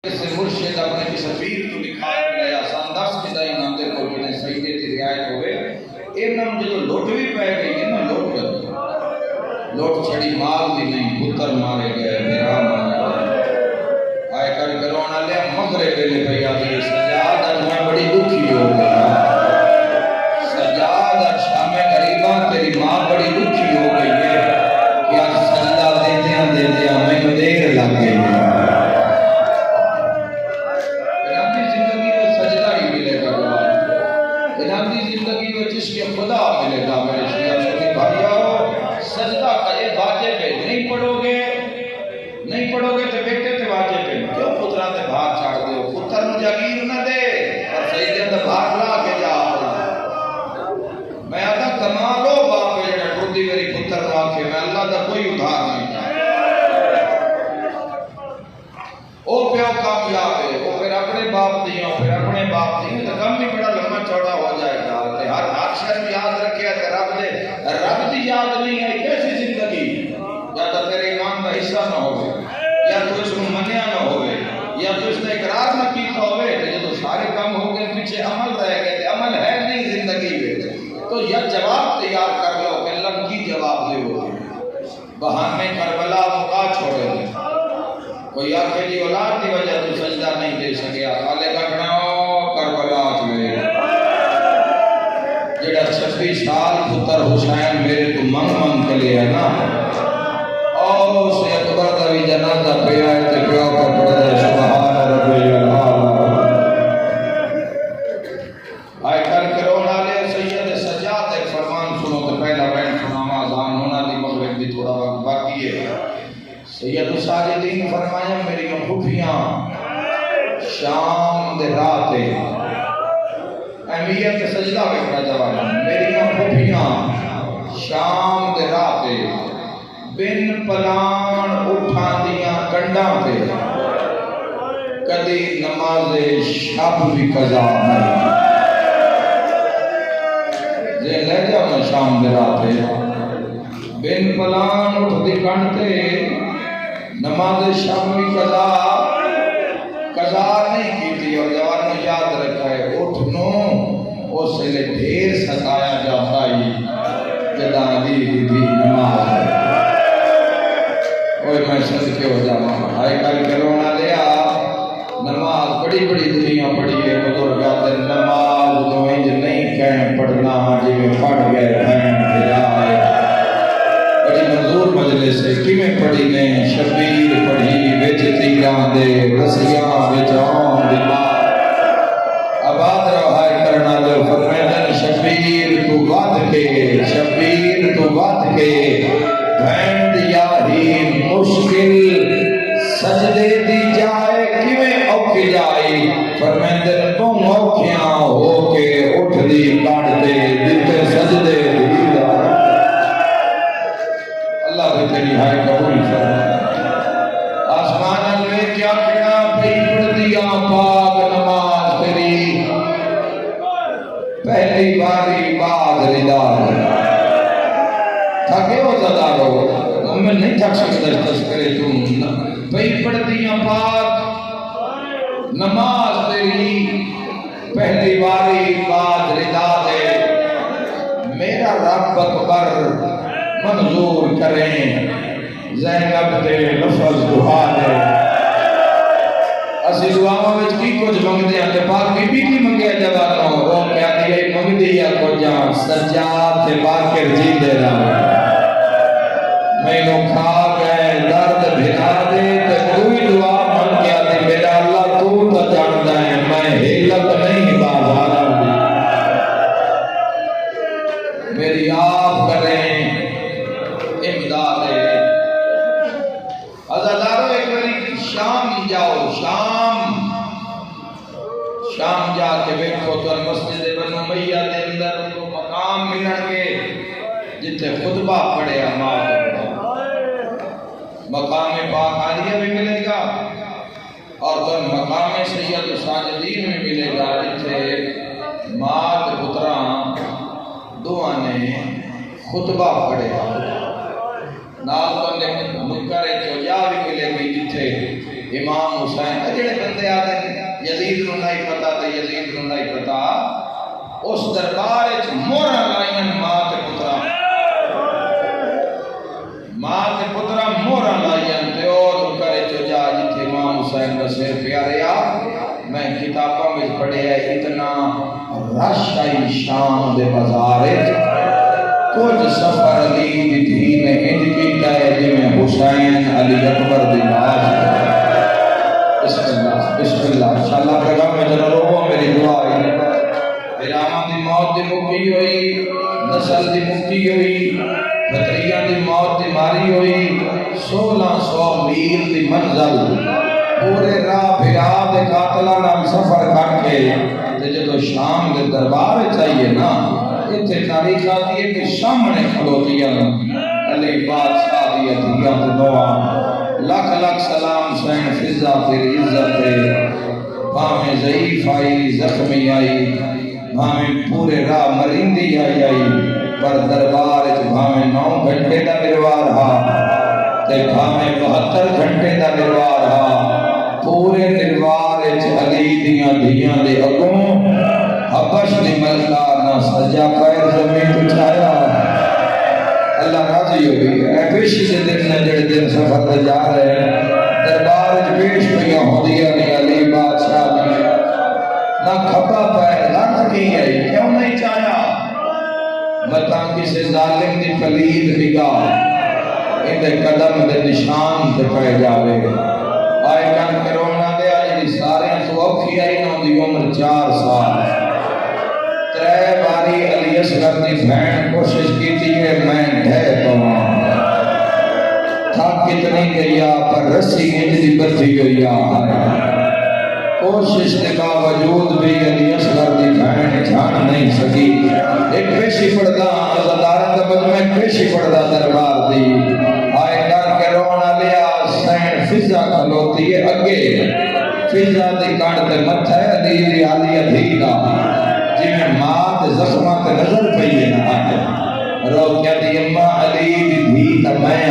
سے مرشد اپنے کی سفیر تو لکھا ہے آسان دس کی دائی نام دے کو کنے سیدے تی رعایت ہوئے اے نام جدو لوٹ بھی پہ گئی ہے نا لوٹ گئی لوٹ چھڑی مال دی نہیں پتر مارے گئے میرا مانا آئے کر کرونا لیا مغرے پہلے پہ آگئی سجاد اور میں بڑی دکھی ہو گیا سجاد اور شام غریبہ تیری ماں بڑی دکھی ہو گئی ہے کہ آج سجدہ دیتے ہیں میں دیر لگ گئی ہے خدا ملے گا میرے شیعہ سنی بھائیو سجدہ کا یہ واجب ہے نہیں پڑھو گے تو بیٹے تے واجب ہے کیوں پترہ تے بھاگ چھاڑ دے ہو پتر نو جاگیر نہ دے اور سیدے تے بھاگ لا کے جا میں آدھا کمالو باپ ہے جڑا ٹوٹی میری پتر نو آکھے میں اللہ دا کوئی ادھار نہیں او پیو کامیاب ہے وہ پھر اپنے باپ دیوں پھر اپنے باپ دیوں تو کم بھی بڑا لمبا چوڑا ہو جائے گا ہر شخص یاد رکھے رب دی یاد نہیں ہے کیسی زندگی یا تو تیرے ایمان کا حصہ نہ ہوئے یا تو اس کو منیا نہ ہوئے یا تو اس نے اقرار نہ کیتا ہوئے کہ جو سارے کام ہو گئے پیچھے عمل رہ گئے تھے عمل ہے نہیں زندگی میں تو یا جواب تیار کر لو کہ اللہ کی جواب دے ہو بہانے کربلا مقا چھوڑے کوئی آنکھیں دی اولاد دی وجہ تو سجدہ نہیں دے سکیا خالے کا کھڑاؤ کربلا چھوڑے جڑا 26 سال پتر حسین میرے تو منگ کے لئے ہے نا اور سے اکبر دا بھی جنازہ پہ آئے تے پیو کا پڑھ دے سبحان ربی العالی آئے کر کے رونا لے سید سجاد ایک فرمان سنو تو پہلا بین سناما آزان ہونا دی مغرب دی تھوڑا وقت باقی ہے سید ساجدین فرمایا میری پھوپھیاں شام دے راتے اہمیت سجدہ بکرا جوانا میری پھوپھیاں شام دے راتے بن پلان اٹھان دیاں کنڈاں پہ کدی نماز شب بھی قضا نہیں ذہن لے جاؤ نا شام دے راتے بن پلان اٹھ دی کنڈتے نماز شب بھی قضا نہیں کی تھی اور جوان نے یاد رکھا ہے اٹھنو اس لئے ڈھیر ستایا جاتا ہی جدان دی نماز اوہ میں صدقے ہو جاؤں آئے کل کرونا لیا نماز بڑی بڑی دنیا پڑھی ہے بزرگات نماز تو انج نہیں کہیں پڑھنا جی میں پڑھ گئے بہن بھیائے بڑی منظور مجلس ہے کی میں پڑھی گئے شبیر پڑھی ویچ تیران دے رسیاں ویچ آن دماغ آباد رہائی کرنا دے فرمیدن شبیر تو بات کے بہن دیا ہی مشکل سجدے دی جائے کیویں اوکھی جائی فرمیدن تم اوکھیاں ہو کے اٹھ دی کاٹ دے دیتے سجدے دی جائے اللہ بھی تیری ہائے قبول فرمائے آسمان الوے کیا کیا پہی پڑھ دیا پاک نماز تیری پہلی باری بعد ردا تھکے ہو زدارو میں نہیں تھک سکتا تذکرے تم پہی پڑھ دیا پاک نماز تیری پہلی باری بعد ردا دے میرا رب اکبر منظور کریں زینب دے لفظ دعا دے اسی دعاوں میں کی کچھ منگ دیا کہ پاک بی بی کی منگیا جوانوں وہ کیا دیئے منگ دیا کو جان سجاد سے باکر جی دے رہا میں نو کھا گئے درد بھینا دے تو کوئی دعا من کیا دے میرا اللہ تو تا جانتا ہے میں حیلت نہیں بازارا دی میری آپ کریں امداد ہے عزادارو ایک باری شام جاؤ شام جا کے بیٹھو تو مسجد بنو امیہ دے اندر کو مقام ملن گے جتے خطبہ پڑھے امام مقام پاک عالیہ بھی ملے گا اور تو مقام سید ساجدین میں ملے گا جتے مات پتران دعا نے خطبہ پڑھے نال تو منکر چوجا بھی ملے گی جتے امام حسین جڑے بندے آتے ہیں یزید نو نہیں پتا تے یزید نو نہیں پتا اس دربار وچ مہراں لائیاں ماں تے پترا مہراں لائیاں تے اور کرے چ جا جتھے امام حسین دا سر پیاریا میں کتاباں وچ پڑھیا اتنا رش آئی شام دے بازار وچ کچھ سفر علی دی دھی نے انج کیتا ہے جویں حسین علی اکبر دی لاش بسم اللہ انشاءاللہ پیغام میں ضرور ہو میری دعا ہے پھر آمد دی موت دی مکی ہوئی نسل دی مکی ہوئی بطریہ دی موت دی ماری ہوئی 1600 میل دی منزل پورے راہ پھرا دے قاتلہ نام سفر کر کے جدو شام دے دربار چاہیے نا اتنے تاریخ آتی ہے کہ سامنے کھڑوتیاں علی بادشاہ دی عطیہ تے دعا لکھ لکھ سلام حسین فضا تیری عزت ہے بھامیں ضعیف آئی زخمی آئی بھامیں پورے راہ مرندی آئی پر دربار بھامیں 9 گھنٹے دا مروار ہا تے بھامیں 72 گھنٹے دا مروار ہا پورے مروار علی دیاں دھیاں دے اگوں حبش دی ملکہ نہ سجا پیر زمین اٹھایا اللہ راضی ہو گئی اے پیشی سے دن نے جڑے دن سفر تے جا رہے ہیں دربار وچ پیش پیاں ہوندیاں نے علی بادشاہ نے نہ کھپا پیر لٹ کی گئی کیوں نہیں چاہیا متا کسی ظالم دی پلید نگاہ اندے قدم دے نشان تے پہ جاوے آئے کن کرونا دے آج دی سارے تو اوکھی آئی نہ دی عمر 4 سال 3 باری علی اصغر دی بہن کوشش کی تھی کہ میں ڈھے تو تھا کتنی گیا پر رسی انج دی بچی گیا کوشش کے باوجود بھی علی اصغر دی بہن جان نہیں سکی ایک پیشی پڑھدا عزادارہ کا بجمع ایک پیشی پڑھدا دربار دی آئے کر کے رونا لیا سین فضا کھلوتی ہے اگے فضا دی کانڈ تے متھا ہے علی دی علی ادھیگا جی میں ماں تے زخمہ تے نظر پہیے نہ آئے رو کیا دی اممہ علی دی دھی تا میں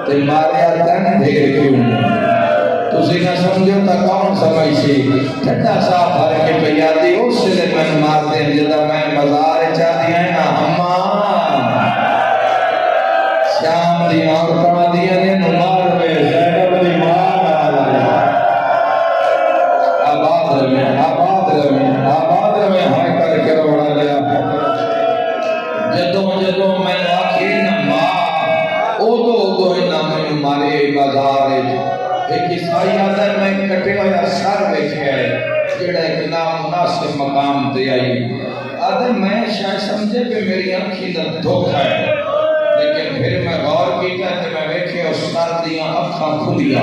تے ماریا تن دھیر کیوں تو نہ سمجھو تا کون سمجھے ٹھٹا صاحب بھر کے پیادی اس سے میں مار دیں جدا میں مزار چاہتی ہیں نا ہماں شام دی عورتاں دیا نے نمار میں زینب دی مار آباد رمیں ہائے کر کے روڑا لیا جدوں میں آخی نہ ماں او نامی مارے بازار ایک عیسائی آتا ہے میں کٹے ہویا سر بیٹھے ہے جڑا ایک نامناسب مقام تے آئی آدھے میں شاید سمجھے پہ میری آنکھی دا دھوکہ ہے لیکن پھر میں غور کیتا ہے کہ میں بیٹھے اور سر دیاں اکھاں کھلیا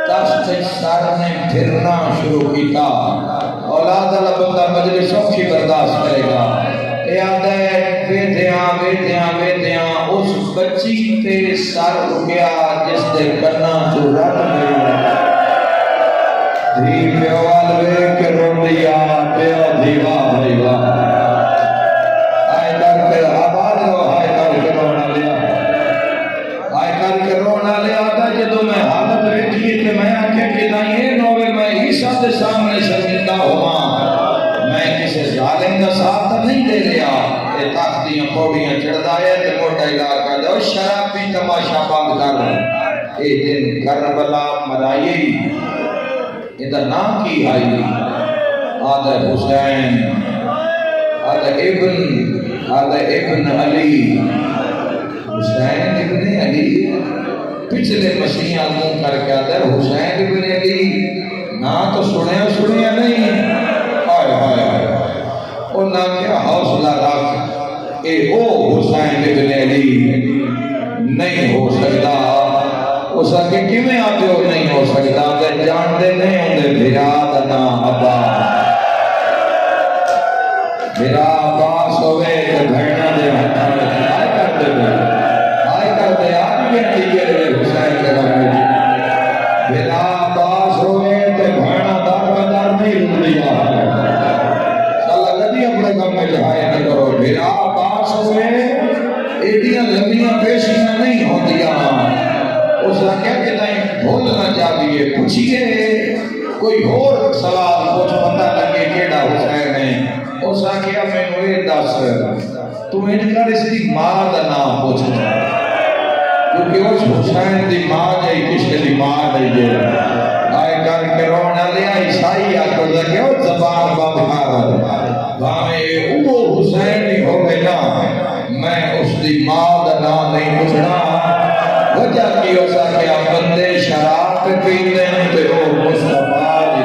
تس تک سر نے پھرنا شروع کیتا اولاد اللہ بندہ مجلس سوکھی برداشت کرے گا اے آدھے ویدیاں اس بچی تے سر اگیا جس دے کرنا جو رب میں دھی پیوال وے کے رو دیا پیو دیوا بھائیوا آئے کر کے آباد ہو آئے کر کے رونا لیا آدھا جدو میں حالت بیٹھی کہ میں آنکھیں کہ نہیں ہے نوے میں عیسیٰ دے سامنے شرمندہ ہوا میں کسی ظالم کا ساتھ نہیں دے لیا یہ تاختیاں پوڑیاں چڑھتا ہے تے موٹا علاقہ جاؤ شرابی تماشا بند کر اے دن کربلا مرائی ادھر نام کی آئی آدھا حسین آدھا ابن علی حسین ابن علی پچھلے مسیحیاں منہ کر کے آدھا حسین ابن علی نہ تو سنیا نہیں ہائے اور نہ کیا حوصلہ رکھ اے او حسین ابن علی نہیں ہو سکتا اس کے کیویں آتے ہو نہیں ہو سکتا کہ جانتے نہیں ہوں دے بھرا دنا بھرا عباس ہوئے کہ بھیڑنا دے آئے کرتے آج بھی انتیجے دے حسین کے رہے بھرا عباس ہوئے کہ بھیڑنا دار بدار نہیں رک لیا اپنے کام میں جہائے نہ کرو بھیرا پاس ہوئے ایڈیاں لمبیاں پیشیاں نہیں ہوندیاں اس کا کیا کہتا ہے بھول نہ پوچھیے کوئی اور سوال پوچھ بندہ لگے کیڑا حسین ہے اس آخیا مینوں یہ دس تو انج کر اس دی ماں دا نام پوچھنا کیونکہ اس حسین دی ماں جائی کسی دی ماں نہیں ہے آئے کر کے رونا لیا عیسائی آکو لگے وہ زبان بابھار بھاوے وہ حسین نہیں ہو گئے نا میں اس دی ماں دا نام نہیں پوچھنا وجہ کی ہو سکیا بندے شراب پیتے ہیں تے وہ مصطفیٰ دی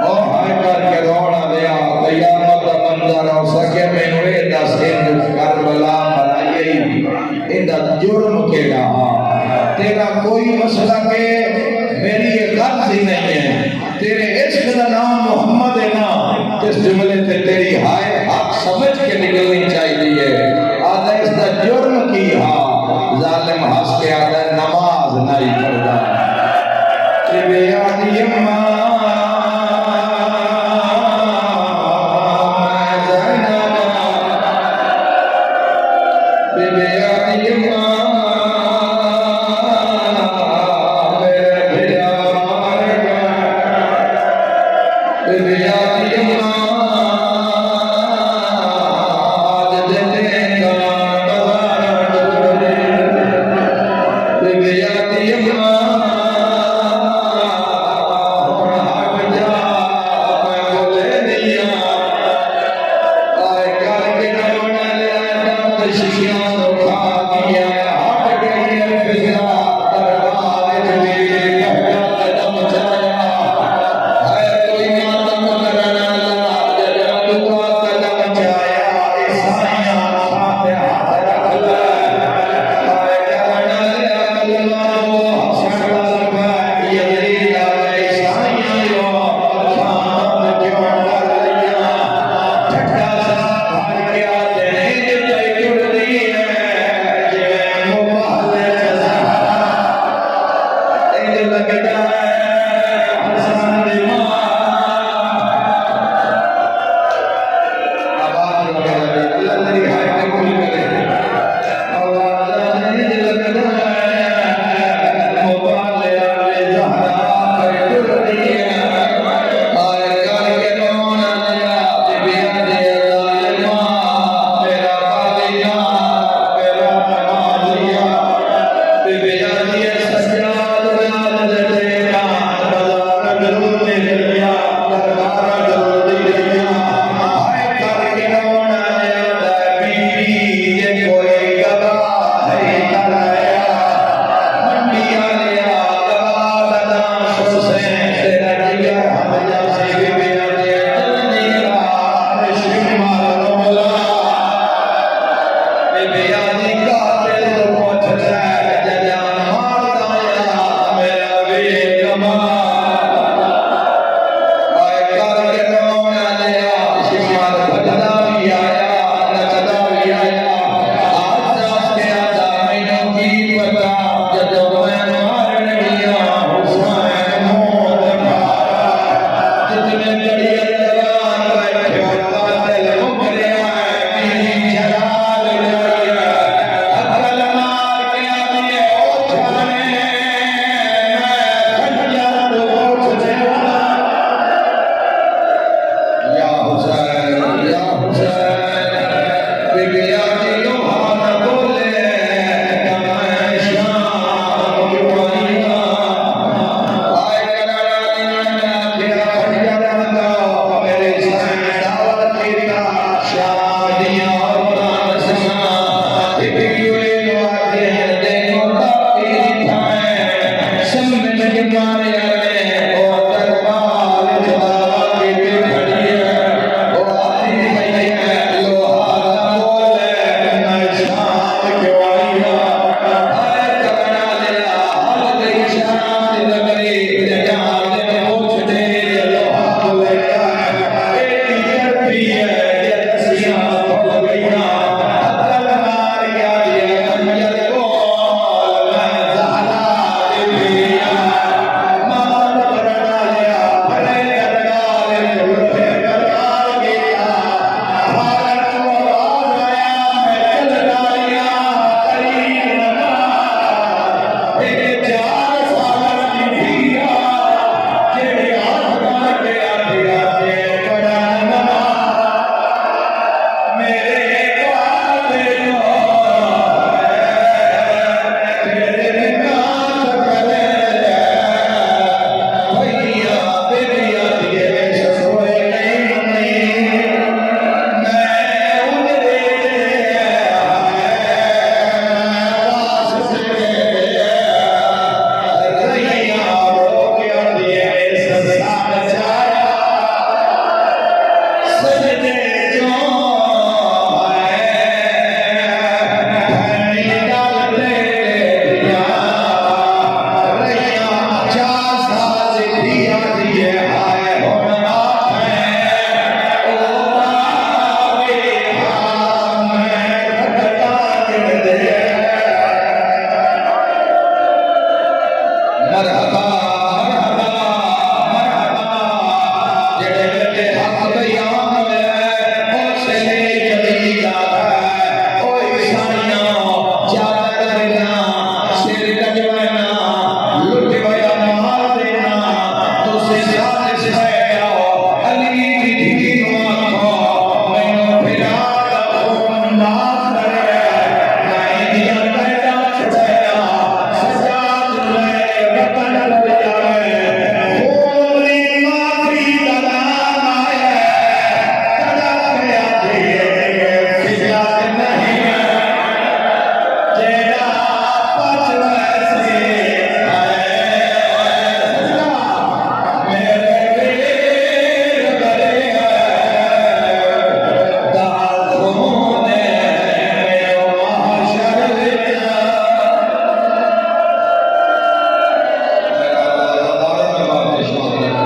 اور ہائے کر کے رونا لیا قیامت دا منظر ہو سکے میں نے دس ہند کربلا مرائیے اندہ جرم کے رہا تیرا کوئی مسئلہ کہ میری یہ غلط ہی نہیں ہے تیرے عشق کا نام محمد ہے نا جس جملے تے تیری ہائے حق سمجھ کے نکلنی چاہیے آدھا اس دا جرم کی ہاں ظالم ہس کے آدھا نماز نہیں پڑھتا کہ بے آدھی اماں لگتا